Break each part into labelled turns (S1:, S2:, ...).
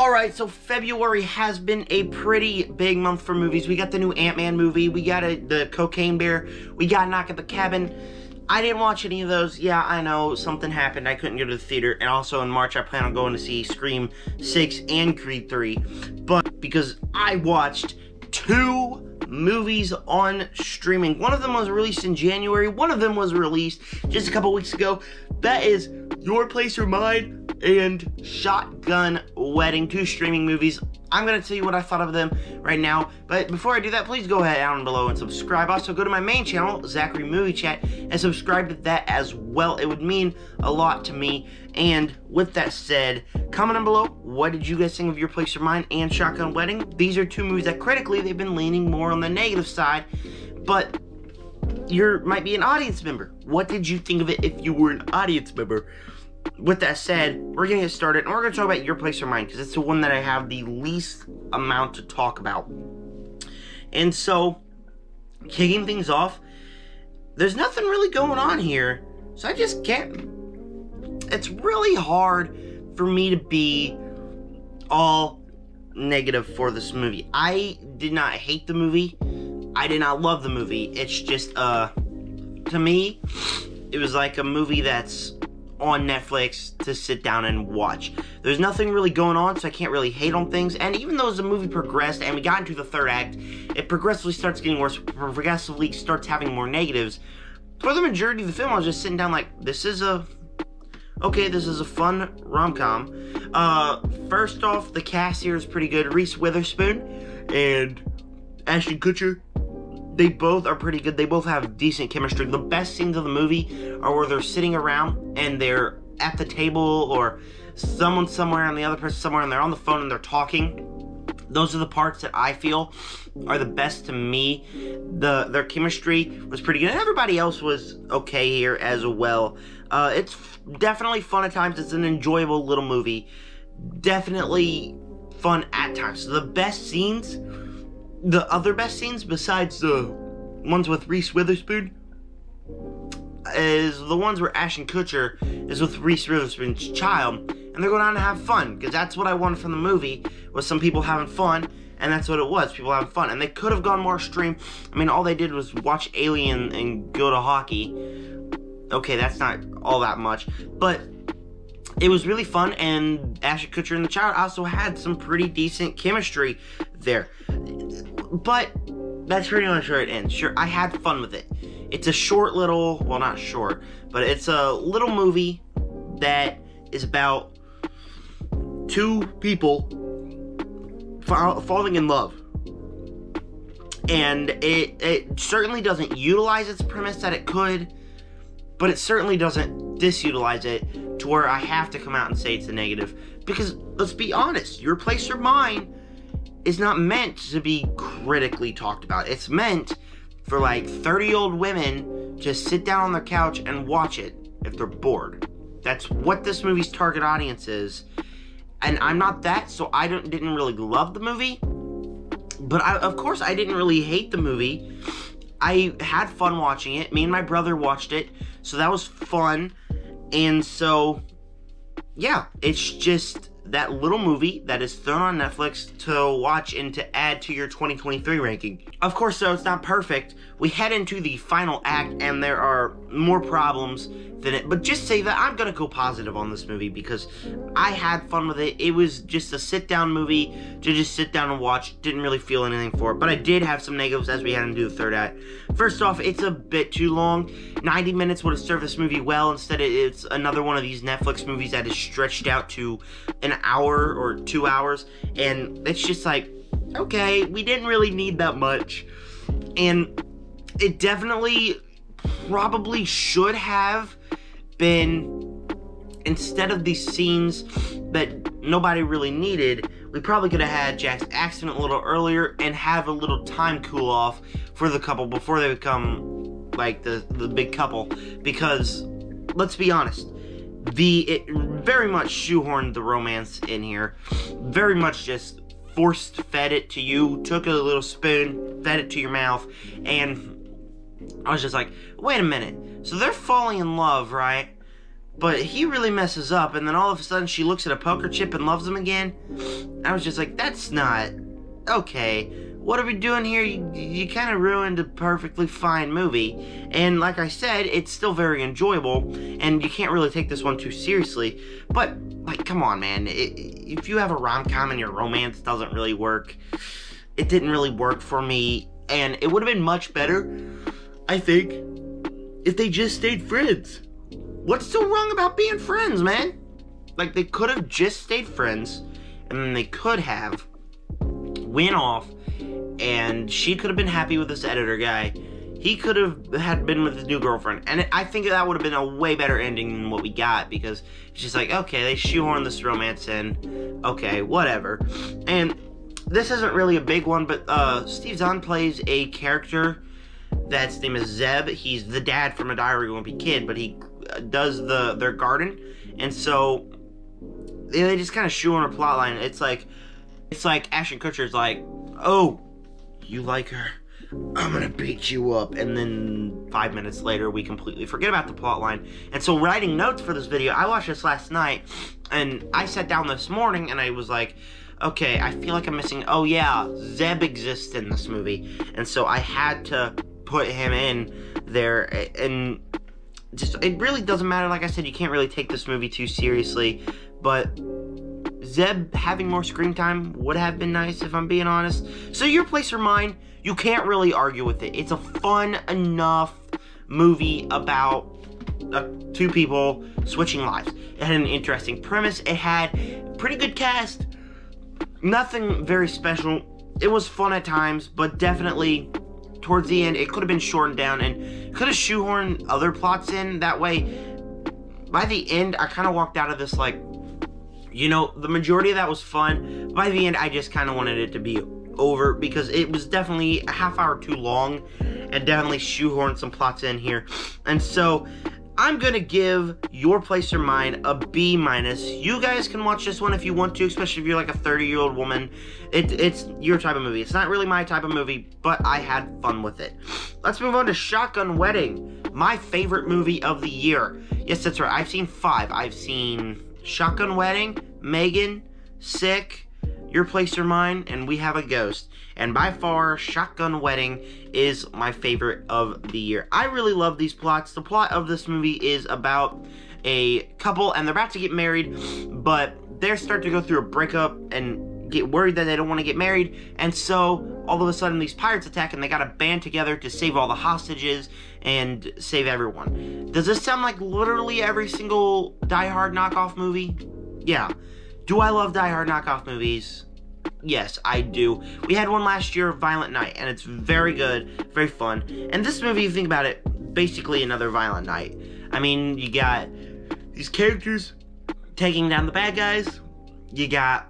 S1: Alright, so February has been a pretty big month for movies. We got the new Ant-Man movie, we got the Cocaine Bear, we got Knock at the Cabin. I didn't watch any of those. Yeah, I know, something happened, I couldn't go to the theater. And also in March, I plan on going to see Scream 6 and Creed 3. But because I watched 2 movies on streaming. One of them was released in January, one of them was released just a couple weeks ago. That is Your Place or Mine and Shotgun Wedding, 2 streaming movies. I'm going to tell you what I thought of them right now, but before I do that, please go ahead down below and subscribe. Also, go to my main channel, Zachary Movie Chat, and subscribe to that as well. It would mean a lot to me. And with that said, comment down below, what did you guys think of Your Place or Mine and Shotgun Wedding? These are 2 movies that critically, they've been leaning more on the negative side, but you might be an audience member. What did you think of it if you were an audience member? With that said, we're going to get started, and we're going to talk about Your Place or Mine, because it's the one that I have the least amount to talk about. And so, kicking things off, there's nothing really going on here, so I just can't. It's really hard for me to be all negative for this movie. I did not hate the movie. I did not love the movie. It's just, to me, it was like a movie that's on Netflix to sit down and watch. There's nothing really going on, so I can't really hate on things. And even though as the movie progressed and we got into the 3rd act, it progressively starts getting worse, progressively starts having more negatives. For the majority of the film, I was just sitting down like, this is a fun rom-com. First off, the cast here is pretty good. Reese Witherspoon and Ashton Kutcher, they both are pretty good. They both have decent chemistry. The best scenes of the movie are where they're sitting around and they're at the table, or someone somewhere and the other person somewhere, and they're on the phone and they're talking. Those are the parts that I feel are the best to me. Their chemistry was pretty good, and everybody else was okay here as well. It's definitely fun at times. It's an enjoyable little movie. Definitely fun at times. So the best scenes, the other best scenes besides the ones with Reese Witherspoon, is the ones where Ashton Kutcher is with Reese Witherspoon's child, and they're going on to have fun, because that's what I wanted from the movie, was some people having fun, and that's what it was, people having fun. And they could have gone more extreme. I mean, all they did was watch Alien and go to hockey. Okay, that's not all that much, but it was really fun, and Ashton Kutcher and the child also had some pretty decent chemistry there. But that's pretty much where it ends. Sure, I had fun with it. It's a short little, well, not short, but it's a little movie that is about 2 people falling in love. And it certainly doesn't utilize its premise that it could, but it certainly doesn't disutilize it to where I have to come out and say it's a negative. Because, let's be honest, Your Place or Mine is not meant to be critically talked about. It's meant for like 30-year-old women to sit down on their couch and watch it if they're bored. That's what this movie's target audience is. And I'm not that, so I didn't really love the movie. But of course, I didn't really hate the movie. I had fun watching it. Me and my brother watched it, so that was fun. And so, yeah, it's just that little movie that is thrown on Netflix to watch and to add to your 2023 ranking. Of course, though, it's not perfect. We head into the final act, and there are more problems than it. But just say that I'm going to go positive on this movie, because I had fun with it. It was just a sit-down movie to just sit down and watch. Didn't really feel anything for it. But I did have some negatives as we head into the 3rd act. First off, it's a bit too long. 90 minutes would have served this movie well. Instead, it's another one of these Netflix movies that is stretched out to an hour or 2 hours. And it's just like, okay, we didn't really need that much. And it definitely probably should have been, instead of these scenes that nobody really needed, we probably could have had Jack's accident a little earlier and have a little time cool off for the couple before they become like the big couple. Because, let's be honest, it very much shoehorned the romance in here. Very much just forced fed it to you, took a little spoon, fed it to your mouth, and I was just like, wait a minute, so they're falling in love, right? But he really messes up, and then all of a sudden she looks at a poker chip and loves him again. I was just like, that's not okay. What are we doing here? You kind of ruined a perfectly fine movie. And like I said, it's still very enjoyable, and you can't really take this one too seriously. But, like, come on, man. If you have a rom-com and your romance doesn't really work, it didn't really work for me. And it would have been much better, I think, if they just stayed friends. What's so wrong about being friends, man? Like, they could have just stayed friends, and then they could have went off, and she could have been happy with this editor guy. He could have been with his new girlfriend, and I think that would have been a way better ending than what we got, because it's just like, okay, they shoehorn this romance in, okay, whatever. And this isn't really a big one, but Steve Zahn plays a character that's name is Zeb. He's the dad from A Diary of a Wimpy Kid, but he does their garden, and so they just kind of shoehorn a plot line. It's like Ashton Kutcher's like, oh, you like her? I'm gonna beat you up, and then 5 minutes later we completely forget about the plot line. And so writing notes for this video, I watched this last night, and I sat down this morning and I was like, okay, I feel like I'm missing, oh yeah, Zeb exists in this movie, and so I had to put him in there. And just, it really doesn't matter. Like I said, you can't really take this movie too seriously, but Zeb having more screen time would have been nice, if I'm being honest. So Your Place or Mine, you can't really argue with it. It's a fun enough movie about two people switching lives. It had an interesting premise. It had pretty good cast. Nothing very special. It was fun at times, but definitely towards the end, it could have been shortened down and could have shoehorned other plots in. That way, by the end, I kind of walked out of this like, you know, the majority of that was fun. By the end, I just kind of wanted it to be over, because it was definitely a half hour too long and definitely shoehorned some plots in here. And so I'm gonna give Your Place or Mine a B-. You guys can watch this one if you want to, especially if you're like a 30-year-old woman. It's your type of movie. It's not really my type of movie, but I had fun with it. Let's move on to Shotgun Wedding, my favorite movie of the year. Yes, that's right. I've seen 5. I've seen Shotgun Wedding, Megan, Sick, Your Place or Mine, and We Have a Ghost. And by far, Shotgun Wedding is my favorite of the year. I really love these plots. The plot of this movie is about a couple, and they're about to get married, but they start to go through a breakup and get worried that they don't want to get married, and so all of a sudden these pirates attack, and they gotta band together to save all the hostages and save everyone. Does this sound like literally every single Die Hard knockoff movie? Yeah. Do I love Die Hard knockoff movies? Yes, I do. We had one last year, Violent Night, and it's very good, very fun. And this movie, if you think about it, basically another Violent Night. I mean, you got these characters taking down the bad guys. You got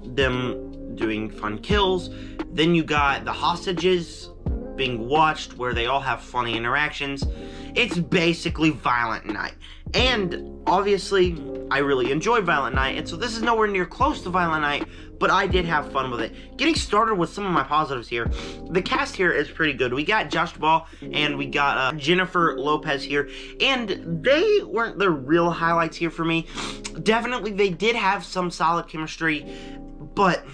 S1: them doing fun kills. Then you got the hostages being watched, where they all have funny interactions. It's basically Violent Night. And obviously, I really enjoy Violent Night, and so this is nowhere near close to Violent Night, but I did have fun with it. Getting started with some of my positives here, the cast here is pretty good. We got Josh Duhamel, and we got Jennifer Lopez here, and they weren't the real highlights here for me. Definitely, they did have some solid chemistry, but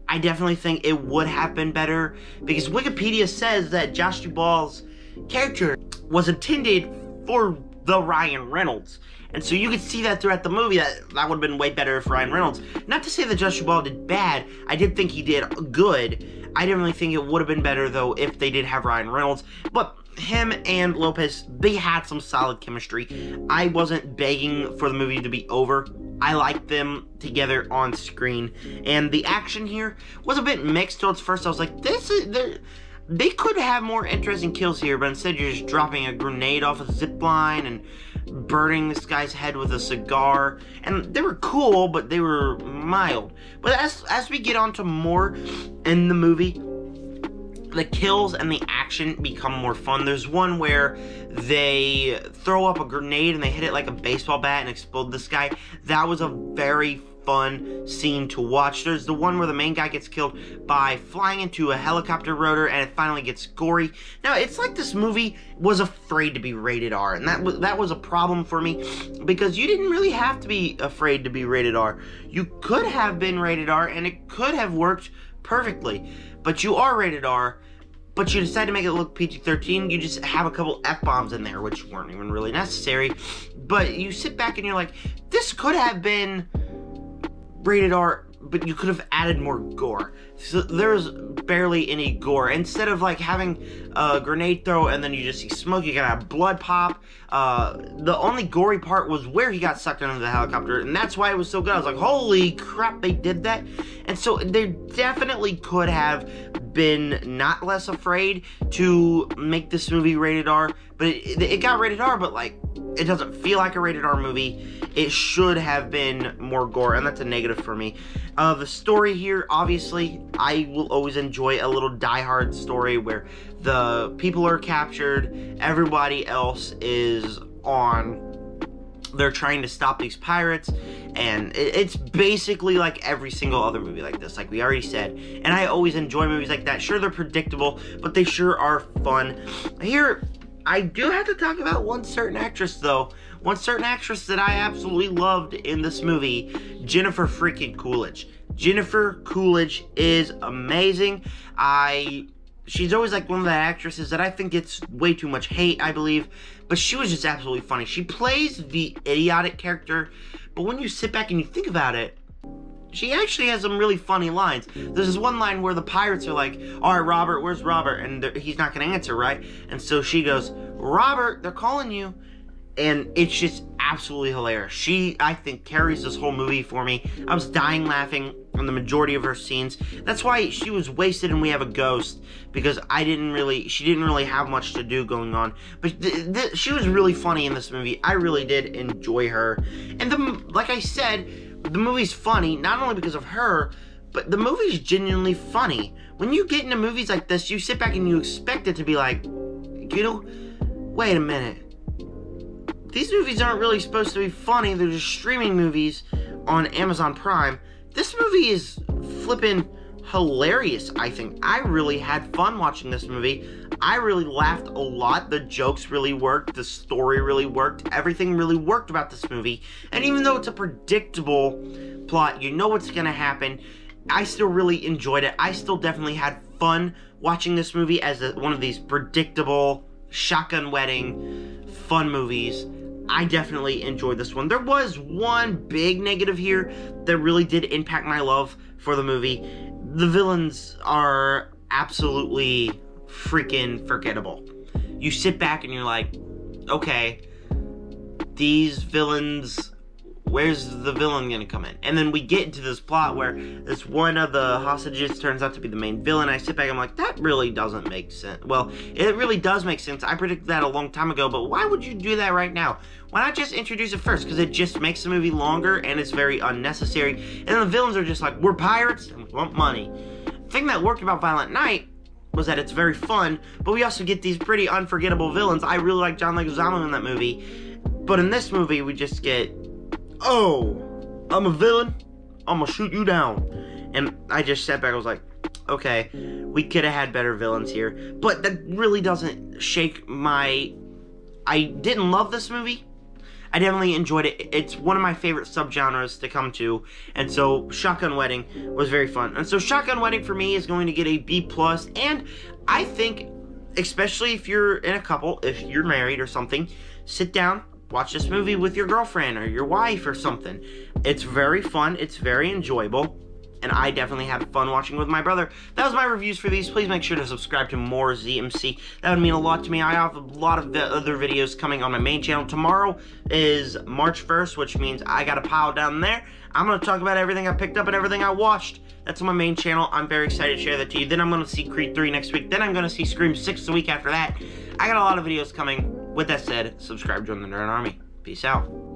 S1: I definitely think it would have been better, because Wikipedia says that Josh Duhamel's character was intended for the Ryan Reynolds. And so you could see that throughout the movie, that would have been way better for Ryan Reynolds. Not to say that Josh Duhamel did bad. I did think he did good. I didn't really think it would have been better, though, if they did have Ryan Reynolds. But him and Lopez, they had some solid chemistry. I wasn't begging for the movie to be over. I liked them together on screen. And the action here was a bit mixed. Towards first, I was like, they could have more interesting kills here, but instead you're just dropping a grenade off a zip line and burning this guy's head with a cigar. And they were cool, but they were mild. But as we get on to more in the movie, the kills and the action become more fun. There's one where they throw up a grenade and they hit it like a baseball bat and explode this guy. That was a very fun scene to watch. There's the one where the main guy gets killed by flying into a helicopter rotor, and it finally gets gory. Now, it's like this movie was afraid to be rated R, and that was a problem for me, because you didn't really have to be afraid to be rated R. You could have been rated R, and it could have worked perfectly, but you are rated R, but you decide to make it look PG-13. You just have a couple F-bombs in there, which weren't even really necessary, but you sit back and you're like, this could have been rated R, but you could have added more gore. So there's barely any gore. Instead of like having a grenade throw and then you just see smoke, you gotta have blood pop. The only gory part was where he got sucked into the helicopter, and that's why it was so good. I was like, holy crap, they did that. And so they definitely could have been not less afraid to make this movie rated R, but it got rated R, but like, it doesn't feel like a rated R movie. It should have been more gore, and that's a negative for me. The story here, obviously, I will always enjoy a little Die Hard story where the people are captured, everybody else is they're trying to stop these pirates, and it's basically like every single other movie like this, like we already said, and I always enjoy movies like that. Sure, they're predictable, but they sure are fun. Here, I do have to talk about one certain actress, though. One certain actress that I absolutely loved in this movie, Jennifer freaking Coolidge. Jennifer Coolidge is amazing. She's always like one of the actresses that I think gets way too much hate, I believe, but she was just absolutely funny. She plays the idiotic character, but when you sit back and you think about it, she actually has some really funny lines. There's this one line where the pirates are like, all right, Robert, where's Robert? And he's not going to answer, right? And so she goes, Robert, they're calling you. And it's just absolutely hilarious. She, I think, carries this whole movie for me. I was dying laughing on the majority of her scenes. That's why she was wasted and We Have a Ghost, because she didn't really have much to do going on. But she was really funny in this movie. I really did enjoy her. And like I said, the movie's funny, not only because of her, but the movie's genuinely funny. When you get into movies like this, you sit back and you expect it to be like, wait a minute. These movies aren't really supposed to be funny. They're just streaming movies on Amazon Prime. This movie is flippin' hilarious, I think. I really had fun watching this movie. I really laughed a lot. The jokes really worked. The story really worked. Everything really worked about this movie. And even though it's a predictable plot, you know what's gonna happen, I still really enjoyed it. I still definitely had fun watching this movie as one of these predictable, shotgun wedding, fun movies. I definitely enjoyed this one. There was one big negative here that really did impact my love for the movie. The villains are absolutely freaking forgettable. You sit back and you're like, okay, these villains, where's the villain gonna come in? And then we get into this plot where this one of the hostages turns out to be the main villain. I sit back and I'm like, that really doesn't make sense. Well, it really does make sense. I predicted that a long time ago, but why would you do that right now? Why not just introduce it first? Because it just makes the movie longer and it's very unnecessary. And then the villains are just like, we're pirates and we want money. The thing that worked about Violent Night was that it's very fun, but we also get these pretty unforgettable villains. I really like John Leguizamo in that movie. But in this movie, we just get, oh, I'm a villain, I'm gonna shoot you down. And I just sat back, I was like, okay, we could have had better villains here. But that really doesn't shake I didn't love this movie. I definitely enjoyed it. It's one of my favorite subgenres to come to, and so Shotgun Wedding was very fun. And so Shotgun Wedding for me is going to get a B+, and I think, especially if you're in a couple, if you're married or something, sit down, watch this movie with your girlfriend or your wife or something. It's very fun, it's very enjoyable, and I definitely had fun watching with my brother. That was my reviews for these. Please make sure to subscribe to more ZMC. That would mean a lot to me. I have a lot of other videos coming on my main channel. Tomorrow is March 1st, which means I got a pile down there. I'm going to talk about everything I picked up and everything I watched. That's on my main channel. I'm very excited to share that to you. Then I'm going to see Creed 3 next week. Then I'm going to see Scream 6 the week after that. I got a lot of videos coming. With that said, subscribe, join the Nerd Army. Peace out.